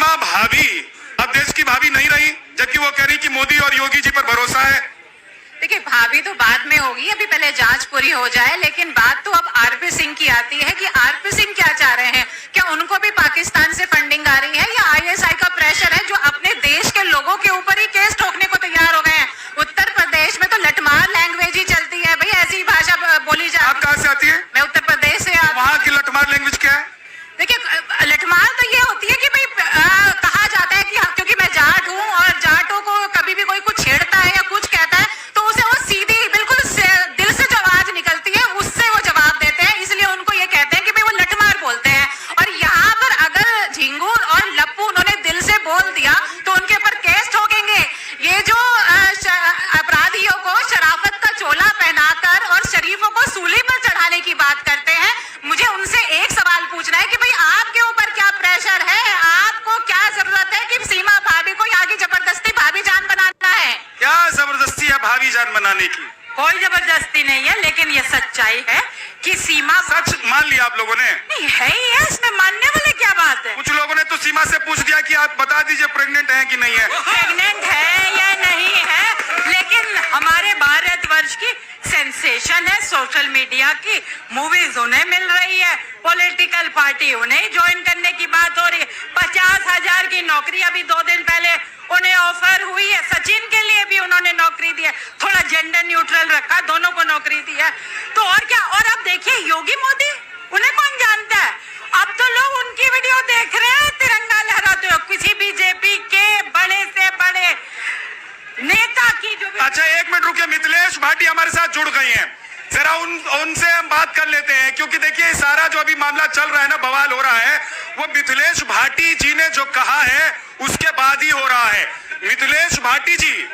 सीमा भाभी अब देश की भाभी नहीं रही, जबकि वो कह रही कि मोदी और योगी जी पर भरोसा है। देखिए, भाभी तो बाद में होगी, अभी पहले जांच पूरी हो जाए। लेकिन बात तो अब आरपी सिंह की आती है कि आरपी सिंह क्या चाह रहे हैं। क्या उनको भी पाकिस्तान से फंडिंग आ रही है या आईएसआई का प्रेशर है, जो अपने देश के लोगों के ऊपर ही केस ठोकने को तैयार हो गए हैं। उत्तर प्रदेश में तो लठमार लैंग्वेज ही चलती है भाई, ऐसी भाषा बोली जाती है। आप कहाँ से आती है? मैं उत्तर प्रदेश से। वहाँ की लठमार लैंग्वेज क्या है? देखिए, लठमार तो ये होती है कि भाई कहा जाता है कि क्योंकि मैं जाट हूँ और जाटों को कभी भी कोई कुछ छेड़ता है या कुछ कहता है तो उसे वो सीधी बिल्कुल दिल से जो आवाज निकलती है उससे वो जवाब देते हैं, इसलिए उनको ये कहते हैं कि भाई वो लठमार बोलते हैं। और यहाँ पर अगर झिंगुर और लप्पू उन्होंने दिल से बोल दिया तो उनके ऊपर केस ठोकेंगे। ये जो अपराधियों को शराफत का चोला पहनाकर और शरीफों को सूली पर चढ़ाने की बात करते हैं, मुझे उनसे एक सवाल पूछना है कि भाई आपके ऊपर क्या प्रेशर है, आपको क्या जरूरत है कि सीमा भाभी को यहाँ की जबरदस्ती भाभी जान बनाना है? क्या जबरदस्ती है भाभी जान बनाने की? कोई जबरदस्ती नहीं है, लेकिन ये सच्चाई है कि सीमा सच मान लिया आप लोगों ने? नहीं है ही है, इसमें मानने वाले क्या बात है। कुछ लोगों ने तो सीमा से पूछ दिया कि आप बता दीजिए प्रेग्नेंट है कि नहीं है। प्रेग्नेंट है या नहीं है, लेकिन हमारे भारतवर्ष की सेंसेशन है सोशल मीडिया की, मूवीज उन्हें मिल रही है, पॉलिटिकल पार्टी उन्हें ज्वाइन करने की बात हो रही है। 50,000 की नौकरी अभी 2 दिन पहले उन्हें ऑफर हुई है, सचिन के लिए भी उन्होंने नौकरी दी है, थोड़ा जेंडर न्यूट्रल रखा, दोनों को नौकरी दी है। तो और क्या। और अब देखिए योगी मोदी, उन्हें कौन जानता है, अब तो लोग उनकी वीडियो देख रहे हैं तिरंगा लहराते हुए, किसी बीजेपी के बड़े से बड़े नेता की जो। अच्छा एक मिनट रुकिए, मिथिलेश भाटी हमारे साथ जुड़ गई हैं, जरा उनसे हम बात कर लेते हैं, क्योंकि देखिए सारा जो अभी मामला चल रहा है ना, बवाल हो रहा है, वो मिथिलेश भाटी जी ने जो कहा है उसके बाद ही हो रहा है। मिथिलेश भाटी जी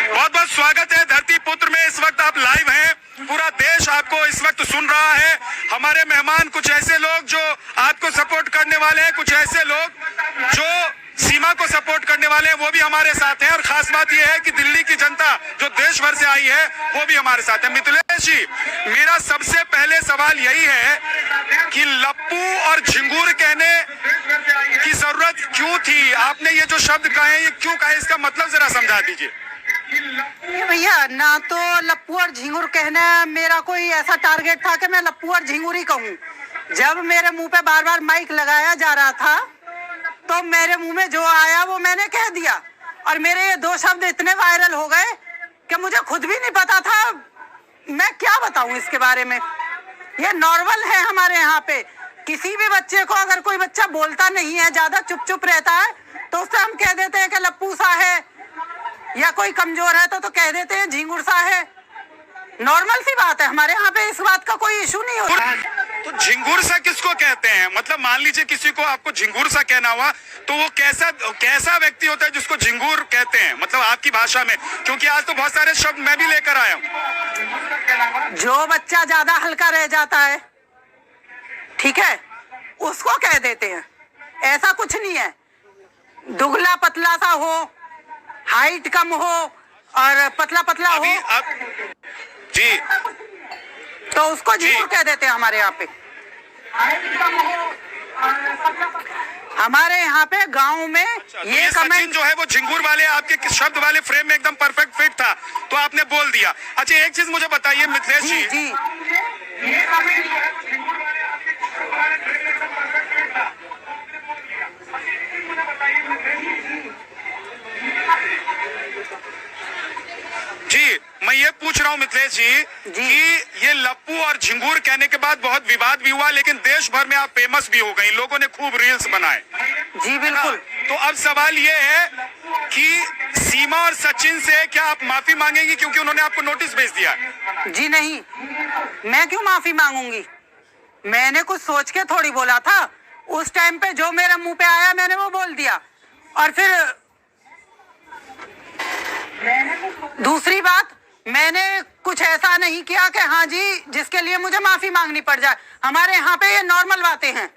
बहुत बहुत स्वागत है धरती पुत्र में। इस वक्त आप लाइव हैं, पूरा देश आपको इस वक्त सुन रहा है। हमारे मेहमान कुछ ऐसे लोग जो आपको सपोर्ट करने वाले हैं, कुछ ऐसे लोग जो सीमा को सपोर्ट करने वाले हैं, वो भी हमारे साथ हैं। और खास बात यह है कि दिल्ली की जनता जो देश भर से आई है वो भी हमारे साथ है। मिथिलेश जी, मेरा सबसे पहले सवाल यही है कि लप्पू और झिंगुर कहने की जरूरत क्यों थी? आपने ये जो शब्द कहे ये क्यों कहे, इसका मतलब जरा समझा दीजिए। भैया, ना तो लप्पू और झिंगुर कहना मेरा कोई ऐसा टारगेट था कि मैं लप्पू और झिंगुर ही कहूँ। जब मेरे मुंह पे बार बार माइक लगाया जा रहा था तो मेरे मुंह में जो आया वो मैंने कह दिया, और मेरे ये 2 शब्द इतने वायरल हो गए कि मुझे खुद भी नहीं पता था मैं क्या बताऊं इसके बारे में। ये नॉर्मल है हमारे यहाँ पे, किसी भी बच्चे को अगर कोई बच्चा बोलता नहीं है, ज्यादा चुप चुप रहता है, तो उससे हम कह देते हैं कि लप्पू सा है, या कोई कमजोर है तो कह देते हैं झिंगुर सा है। नॉर्मल सी बात है हमारे यहाँ पे, इस बात का कोई इशू नहीं होता। तो झिंगुर सा किसको कहते हैं? मतलब मान लीजिए किसी को आपको झिंगुर सा कहना हुआ तो वो कैसा व्यक्ति होता है जिसको झिंगुर कहते हैं, मतलब आपकी भाषा में? क्योंकि आज तो बहुत सारे शब्द मैं भी लेकर आया हूँ। जो बच्चा ज्यादा हल्का रह जाता है, ठीक है, उसको कह देते हैं। ऐसा कुछ नहीं है, दुगला पतला सा हो, हाइट कम हो और पतला पतला हो जी, तो उसको झिंगुर कह देते हैं हमारे यहाँ पे। हमारे यहाँ पे गांव में ये कमेंट जो है वो झिंगुर वाले आपके शब्द वाले फ्रेम में एकदम परफेक्ट फिट था, तो आपने बोल दिया। अच्छा एक चीज मुझे बताइए मिथिलेश जी, जी जी मैं ये पूछ रहा हूँ मिथिलेश जी कि ये लप्पू और झिंगुर कहने के बाद बहुत विवाद भी हुआ, लेकिन देश भर में आप फेमस भी हो गई, लोगों ने खूब रील्स बनाए। जी बिल्कुल। तो अब सवाल ये है कि सीमा और सचिन से क्या आप माफी मांगेंगी, क्योंकि उन्होंने आपको नोटिस भेज दिया? जी नहीं, मैं क्यों माफी मांगूंगी, मैंने कुछ सोच के थोड़ी बोला था। उस टाइम पे जो मेरे मुंह पे आया मैंने वो बोल दिया। और फिर दूसरी बात, मैंने कुछ ऐसा नहीं किया कि हाँ जी जिसके लिए मुझे माफी मांगनी पड़ जाए। हमारे यहाँ पे ये नॉर्मल बातें हैं।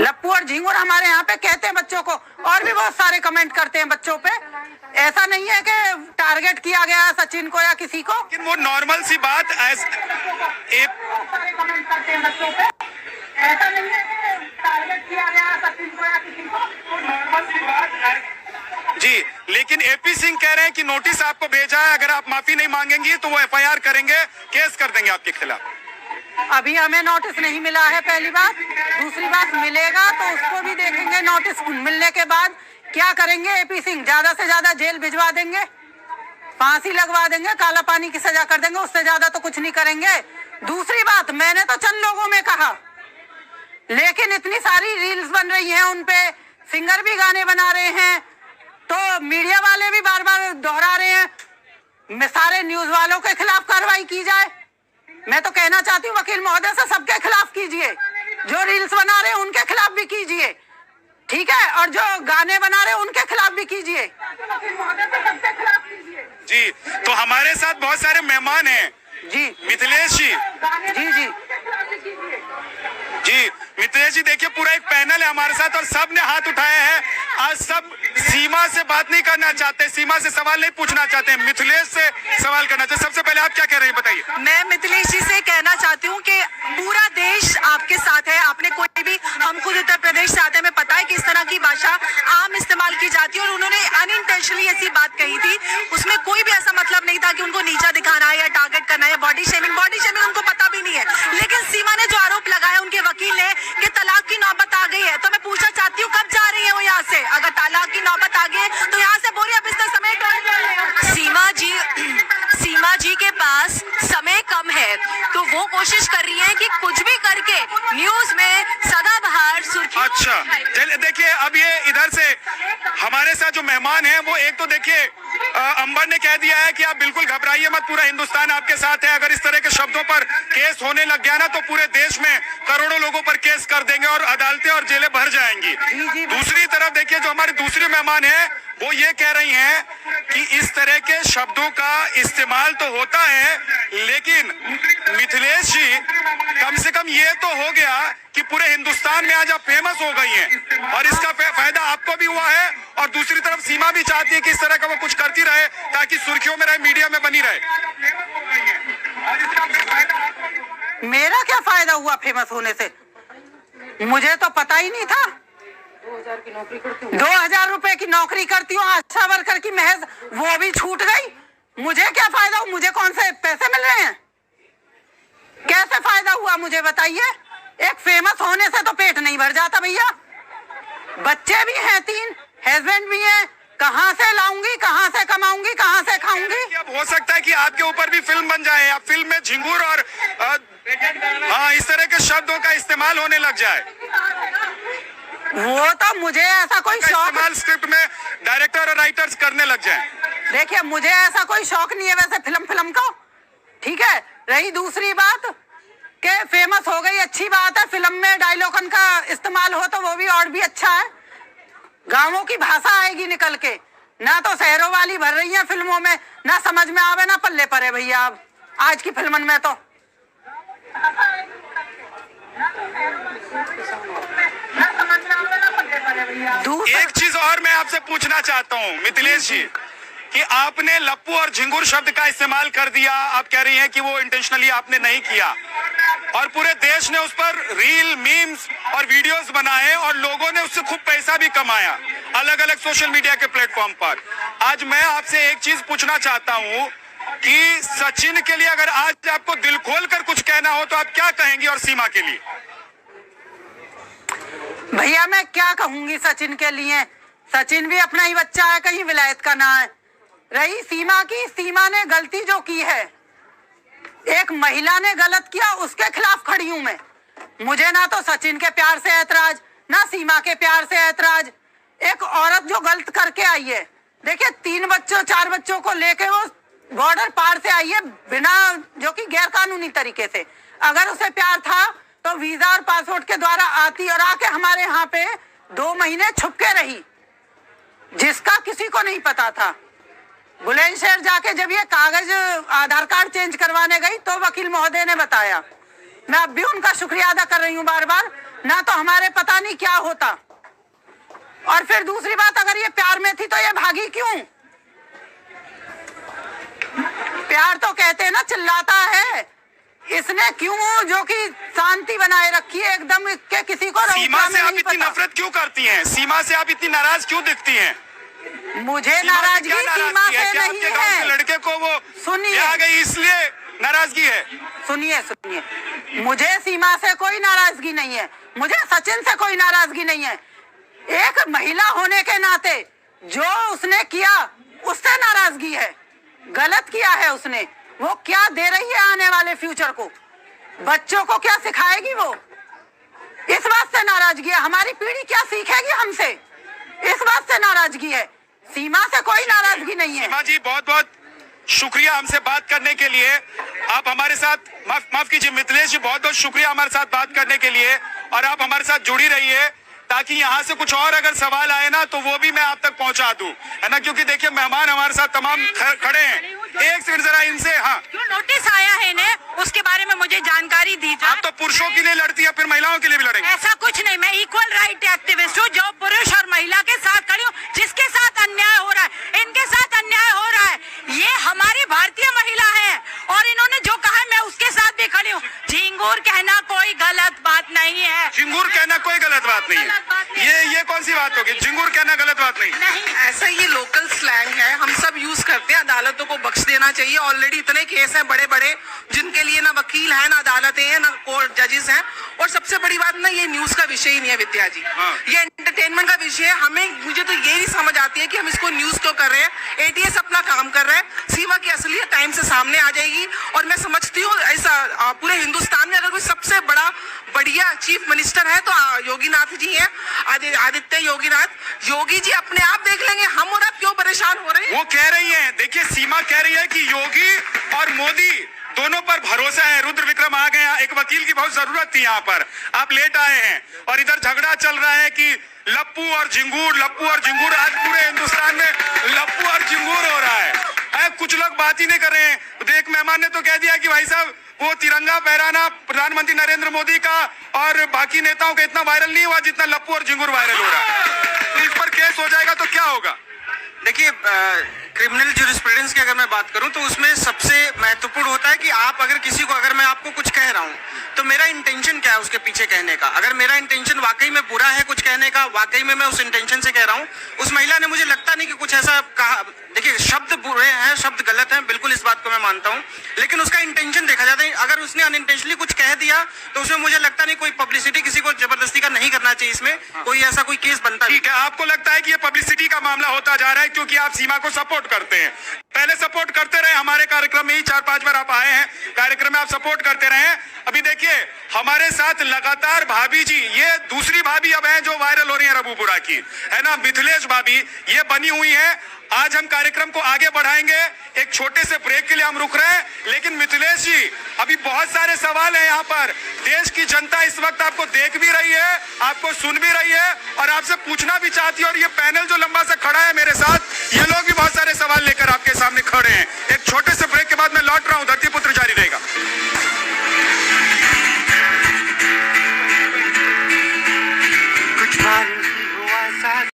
लप्पू और झिंगुर हमारे यहाँ पे कहते हैं बच्चों को, और भी बहुत सारे कमेंट करते हैं बच्चों पे। ऐसा नहीं है कि टारगेट किया गया सचिन को या किसी को, लेकिन वो नॉर्मल सी बात कमेंट करते हैं बच्चों पे। ऐसा नहीं है जी, लेकिन एपी सिंह कह रहे हैं कि नोटिस आपको भेजा है, अगर आप माफी नहीं मांगेंगी तो वो एफआईआर करेंगे, केस कर देंगे आपके खिलाफ। अभी हमें नोटिस नहीं मिला है, पहली बात। दूसरी बात, मिलेगा तो उसको भी देखेंगे। नोटिस मिलने के बाद क्या करेंगे? एपी सिंह ज्यादा से ज्यादा जेल भिजवा देंगे, फांसी लगवा देंगे, काला पानी की सजा कर देंगे, उससे ज्यादा तो कुछ नहीं करेंगे। दूसरी बात, मैंने तो चंद लोगों में कहा, लेकिन इतनी सारी रील्स बन रही हैं, उनपे सिंगर भी गाने बना रहे हैं, तो मीडिया वाले भी बार बार दोहरा रहे हैं। सारे न्यूज वालों के खिलाफ कार्रवाई की जाए। मैं तो कहना चाहती हूँ वकील महोदय से, सबके खिलाफ कीजिए, जो रील्स बना रहे हैं उनके खिलाफ भी कीजिए, ठीक है, और जो गाने बना रहे हैं उनके खिलाफ भी कीजिए। जी, तो हमारे साथ बहुत सारे मेहमान हैं। जी मिथिलेश जी, जी जी जी मिथिलेश जी, देखिए पूरा एक पैनल है हमारे साथ और सब ने हाथ उठाए हैं। आज सब सीमा से बात नहीं करना चाहते, सीमा से सवाल नहीं पूछना चाहते, मिथिलेश से सवाल करना चाहते। सबसे पहले आप क्या कह रहे हैं, बताइए। मैं मिथिलेश जी से कहना चाहती हूँ कि पूरा देश आपके साथ है। आपने कोई भी, हम खुद उत्तर प्रदेश से आते हैं, हमें पता है कि इस तरह की भाषा आम इस्तेमाल की जाती है और उन्होंने अनइंटेंशनली ऐसी बात कही थी। उसमें कोई भी ऐसा मतलब नहीं था कि उनको नीचा दिखाना है या टारगेट करना है या बॉडी शेमिंग उनको पता भी नहीं है। लेकिन सीमा ने जो आरोप लगाया उनके वकील ने कि तलाक की नौबत आ गई है, तो मैं पूछना चाहती हूँ कब जा रही है वो यहाँ से? अगर तलाक की नौबत आ गई है तो यहाँ से बोरिया बिस्तर समेत सीमा जी के पास समय कम है, तो वो कोशिश कर रही है कि कुछ भी करके न्यूज में सदाबहार सुर्खियों। अच्छा, चलिए देखिए, अब ये इधर से हमारे साथ जो मेहमान हैं वो एक तो देखिए अंबर ने कह दिया है कि आप बिल्कुल घबराइए मत, पूरा हिंदुस्तान आपके साथ है। अगर इस तरह के शब्दों पर केस होने लग गया ना तो पूरे देश में करोड़ों लोगों पर केस कर देंगे और अदालतें और जेलें भर जाएंगी। दूसरी तरफ देखिए, जो हमारी दूसरी मेहमान है वो ये कह रही हैं कि इस तरह के शब्दों का इस्तेमाल तो होता है, लेकिन मिथिलेश जी कम से कम ये तो हो गया कि पूरे हिंदुस्तान में आज आप फेमस हो गई हैं और इसका फायदा आपको भी हुआ है, और दूसरी तरफ सीमा भी चाहती है कि इस तरह का वो कुछ करती रहे ताकि सुर्खियों में रहे, मीडिया में बनी रहे। मेरा क्या फायदा हुआ फेमस होने से? मुझे तो पता ही नहीं था। 2000 रुपए की नौकरी करती हूँ आशा वर्कर की, महज वो भी छूट गई। मुझे क्या फायदा हुआ? मुझे कौन से पैसे मिल रहे हैं? कैसे फायदा हुआ मुझे बताइए? एक फेमस होने से तो पेट नहीं भर जाता भैया। बच्चे भी हैं 3, हस्बैंड भी है, कहाँ से लाऊंगी, कहाँ से कमाऊंगी, कहाँ से खाऊंगी? अब हो सकता है कि आपके ऊपर भी फिल्म बन जाए, आप फिल्म में झिंगुर और हाँ इस तरह के शब्दों का इस्तेमाल होने लग जाए। वो तो मुझे ऐसा कोई शौक, स्क्रिप्ट में डायरेक्टर और राइटर्स करने लग जाए। देखिए मुझे ऐसा कोई शौक नहीं है वैसे फिल्म का, ठीक है। रही दूसरी बात कि फेमस हो गई, अच्छी बात है, फिल्म में डायलॉगन का इस्तेमाल हो तो वो भी और भी अच्छा है। गांवों की भाषा आएगी निकल के, ना तो शहरों वाली भर रही है फिल्मों में, ना समझ में आवे ना पल्ले पड़े भैया अब आज की फिल्मन में तो। एक चीज और मैं आपसे पूछना चाहता हूँ मिथिलेश जी, कि आपने लप्पू और झिंगुर शब्द का इस्तेमाल कर दिया, आप कह रही हैं कि वो इंटेंशनली आपने नहीं किया, और पूरे देश ने उस पर रील, मीम्स और वीडियोस बनाए और लोगों ने उससे खूब पैसा भी कमाया अलग अलग सोशल मीडिया के प्लेटफॉर्म पर। आज मैं आपसे एक चीज पूछना चाहता हूँ कि सचिन के लिए अगर आज आपको दिल खोल कर कुछ कहना हो तो आप क्या कहेंगी, और सीमा के लिए? भैया मैं क्या कहूंगी सचिन के लिए? सचिन भी अपना ही बच्चा है, कहीं विलायत का ना है। रही सीमा की, सीमा ने गलती जो की है, एक महिला ने गलत किया, उसके खिलाफ खड़ी हूं मैं। मुझे ना तो सचिन के प्यार से ऐतराज, ना सीमा के प्यार से ऐतराज। एक औरत जो गलत करके आई है, देखिए 3 बच्चों 4 बच्चों को लेके वो बॉर्डर पार से आई है बिना, जो कि गैर कानूनी तरीके से। अगर उसे प्यार था तो वीजा और पासपोर्ट के द्वारा आती और आके हमारे यहाँ पे 2 महीने छुप के रही, जिसका किसी को नहीं पता था। बुलंदशहर जाके जब ये कागज आधार कार्ड चेंज करवाने गई तो वकील महोदय ने बताया। मैं अब भी उनका शुक्रिया अदा कर रही हूँ बार बार, ना तो हमारे पता नहीं क्या होता। और फिर दूसरी बात, अगर ये प्यार में थी तो ये भागी क्यों? प्यार तो कहते हैं ना चिल्लाता है, इसने क्यों जो कि शांति बनाए रखी है एकदम के किसी को सीमा रोकना से आप नहीं इतनी पता। नफरत क्यों करती हैं? सीमा से आप इतनी नाराज क्यों दिखती हैं? मुझे सीमा से नाराजगी क्या सीमा नाराजगी है? से क्या नहीं आपके गांव के है। लड़के को वो सुनिए। आ गई इसलिए नाराजगी है? सुनिए सुनिए, मुझे सीमा से कोई नाराजगी नहीं है, मुझे सचिन से कोई नाराजगी नहीं है। एक महिला होने के नाते जो उसने किया उससे नाराजगी है। गलत किया है उसने। वो क्या दे रही है आने वाले फ्यूचर को, बच्चों को क्या सिखाएगी वो, इस बात से नाराजगी है। हमारी पीढ़ी क्या सीखेगी हमसे, इस बात से नाराजगी है। सीमा से कोई नाराजगी नहीं है। सीमा जी बहुत बहुत शुक्रिया हमसे बात करने के लिए। आप हमारे साथ माफ कीजिए मिथिलेश जी, बहुत बहुत शुक्रिया हमारे साथ बात करने के लिए। और आप हमारे साथ जुड़ी रहिए ताकि यहाँ से कुछ और अगर सवाल आए ना तो वो भी मैं आप तक पहुंचा दूं, है ना, क्योंकि देखिए मेहमान हमारे साथ तमाम खड़े हैं। एक सेकंड जरा इनसे, हाँ जो नोटिस आया है ना उसके बारे में मुझे जानकारी दीजिए। आप तो पुरुषों के लिए लड़ती है, फिर महिलाओं के लिए भी लड़ेंगे? ऐसा कुछ नहीं, मैं इक्वल राइट एक्टिविस्ट हूँ जो पुरुष और महिला के साथ खड़ी हूँ। जिसके साथ अन्याय हो रहा है, इनके साथ अन्याय हो रहा है, ये हमारी भारतीय महिला है और इन्होंने जो कहा है मैं उसके साथ भी खड़ी हूँ। झिंगुर कहना कोई गलत बात नहीं है। झिंगुर कहना कोई गलत बात नहीं है। ये कौन सी बात होगी? झिंगुर कहना गलत बात नहीं। नहीं, ऐसा ये लोकल स्लैंग है, हम सब यूज करते हैं। अदालतों को बख्श देना चाहिए। ऑलरेडी इतने केस हैं बड़े बड़े जिनके लिए ना वकील है, ना अदालतें हैं, ना कोर्ट जजेस हैं। और सबसे बड़ी बात ना, ये न्यूज का विषय ही नहीं है विद्या जी, ये एंटरटेनमेंट का विषय है। मुझे तो ये नहीं समझ आती है कि हम इसको न्यूज क्यों कर रहे हैं। एटीएस अपना काम कर रहा है, सीमा की असलियत टाइम से सामने आ जाएगी। और मैं समझती हूँ ऐसा पूरे हिंदुस्तान में अगर कोई सबसे बड़ा बढ़िया चीफ मिनिस्टर है तो योगीनाथ जी हैं, आदित्य योगीनाथ। योगी जी अपने आप देख लेंगे, हम और आप क्यों परेशान हो रहे हैं। वो कह रही है, देखिए सीमा कह रही है कि योगी और मोदी दोनों पर भरोसा है। रुद्र विक्रम आ गए, एक वकील की बहुत जरूरत थी यहाँ पर, आप लेट आए हैं। और इधर झगड़ा चल रहा है कि लप्पू और झिंगूर, लप्पू और झिंगूर। आज पूरे हिंदुस्तान में लप्पू और झिंगूर हो रहा है। कुछ लोग बात ही नहीं कर रहे हैं। तो एक मेहमान ने तो कह दिया कि भाई साहब वो तिरंगा फहराना प्रधानमंत्री नरेंद्र मोदी का और बाकी नेताओं का इतना वायरल नहीं हुआ जितना लप्पू और झिंगूर वायरल हो रहा है। तो इस पर केस हो जाएगा तो क्या होगा? देखिए, क्रिमिनल ज्यूरिस्प्रूडेंस की अगर मैं बात करूं तो उसमें सबसे महत्वपूर्ण होता है कि आप अगर किसी को, अगर मैं आपको कुछ कह रहा हूं तो मेरा इंटेंशन क्या है उसके पीछे कहने का। अगर मेरा इंटेंशन वाकई में बुरा है कुछ कहने का, वाकई में मैं उस इंटेंशन से कह रहा हूं, उस महिला ने मुझे लगता नहीं कि कुछ ऐसा कहा। देखिए, शब्द बुरे हैं, शब्द गलत हैं, बिल्कुल इस बात को मैं मानता हूं, लेकिन उसका इंटेंशन देखा जाता है। अगर उसने अनइंटेंशनली कुछ कह दिया तो उसमें मुझे लगता नहीं कोई पब्लिसिटी किसी को जबरदस्ती का नहीं करना चाहिए। इसमें कोई ऐसा कोई केस बनता नहीं। ठीक है, आपको लगता है कि ये पब्लिसिटी का मामला होता जा रहा है क्योंकि आप सीमा को सपोर्ट करते हैं। पहले सपोर्ट करते रहे, हमारे कार्यक्रम में ही 4-5 बार आप आए हैं, कार्यक्रम में आप सपोर्ट करते रहे। अभी देखिए हमारे साथ लगातार भाभी जी, ये दूसरी भाभी अब हैं जो वायरल हो रही है रबूपुरा की, है ना, मिथिलेश भाभी, ये बनी हुई है। आज हम कार्यक्रम को आगे बढ़ाएंगे, एक छोटे से ब्रेक के लिए हम रुक रहे हैं। लेकिन मिथिलेश जी, अभी बहुत सारे सवाल हैं यहाँ पर। देश की जनता इस वक्त आपको देख भी रही है, आपको सुन भी रही है और आपसे पूछना भी चाहती है। और ये पैनल जो लंबा सा खड़ा है मेरे साथ, ये लोग भी बहुत सारे सवाल लेकर आपके सामने खड़े हैं। एक छोटे से ब्रेक के बाद मैं लौट रहा हूँ।